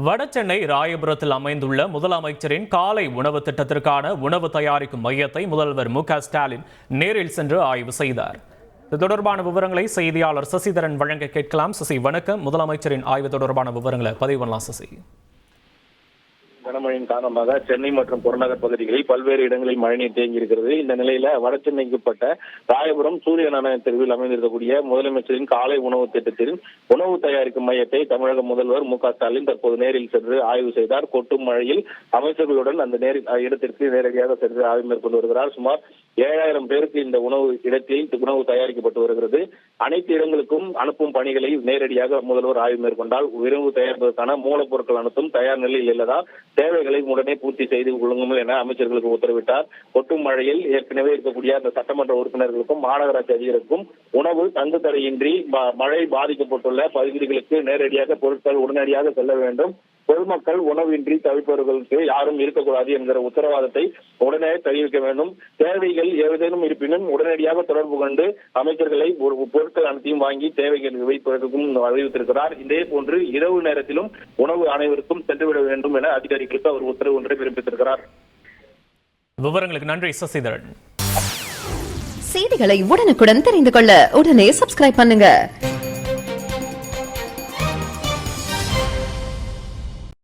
வடசென்னை ராயபுரத்தில் அமைந்துள்ள முதலமைச்சரின் காலை உணவு திட்டத்திற்கான உணவு தயாரிக்கும் மையத்தை முதல்வர் மு.க.ஸ்டாலின் நேரில் சென்று ஆய்வு செய்தார். இது தொடர்பான விவரங்களை செய்தியாளர் சசிதரன் வழங்க கேட்கலாம். சசி, வணக்கம். முதலமைச்சரின் ஆய்வு தொடர்பான விவரங்களை பதிவு பண்ணலாம். சசி, கனமழையின் காரணமாக சென்னை மற்றும் புறநகர் பகுதிகளில் பல்வேறு இடங்களில் மழைநீர் தேங்கி இருக்கிறது. இந்த நிலையில வடசென்னைக்கு உட்பட்ட ராயபுரம் சூரிய நாராயண தெருவில் அமைந்திருக்கக்கூடிய முதலமைச்சரின் காலை உணவு திட்டத்தில் உணவு தயாரிக்கும் மையத்தை தமிழக முதல்வர் மு.க.ஸ்டாலின் தற்போது நேரில் சென்று ஆய்வு செய்தார். கொட்டும் மழையில் அமைச்சர்களுடன் அந்த இடத்திற்கு நேரடியாக சென்று ஆய்வு மேற்கொண்டு வருகிறார். சுமார் 7000 பேருக்கு இந்த உணவு இடத்தில் உணவு தயாரிக்கப்பட்டு வருகிறது. அனைத்து இடங்களுக்கும் அனுப்பும் பணிகளை நேரடியாக முதல்வர் ஆய்வு மேற்கொண்டால் உணவு தயாரிப்பதற்கான மூலப்பொருட்கள் அனைத்தும் தயார் நிலையில் இல்லதால் தேவைகளை உடனே பூர்த்தி செய்து கொள்ளுங்கள் என அமைச்சர்களுக்கு உத்தரவிட்டார். கொட்டும் மழையில் ஏற்கனவே இருக்கக்கூடிய அந்த சட்டமன்ற உறுப்பினர்களுக்கும் மாநகராட்சி அதிகாரிகளுக்கும் உணவு தங்கு தடையின்றி மழை பாதிக்கப்பட்டுள்ள பகுதிகளுக்கு நேரடியாக பொருட்கள் உடனடியாக செல்ல வேண்டும். பொதுமக்கள் உணவின்றி தவிப்பவர்களுக்கு யாரும் இருக்கக்கூடாது என்கிற உத்தரவாதத்தை உடனே தெரிவிக்க வேண்டும். தேவைகள் ஏதேனும் இருப்பினும் உடனடியாக தொடர்பு கொண்டு அமைச்சர்களை பொருட்கள் அனைத்தையும் வாங்கி தேவைகள் வைப்பதற்கும் அறிவித்திருக்கிறார். இதே போன்று இரவு நேரத்திலும் உணவு அனைவருக்கும் சென்றுவிட வேண்டும் என அதிகாரிகளுக்கு அவர் உத்தரவு ஒன்றை பிறப்பித்திருக்கிறார். விவரங்களுக்கு நன்றி சசிதரன். செய்திகளை உடனுக்குடன் தெரிந்து கொள்ள உடனே சப்ஸ்கிரைப் பண்ணுங்க.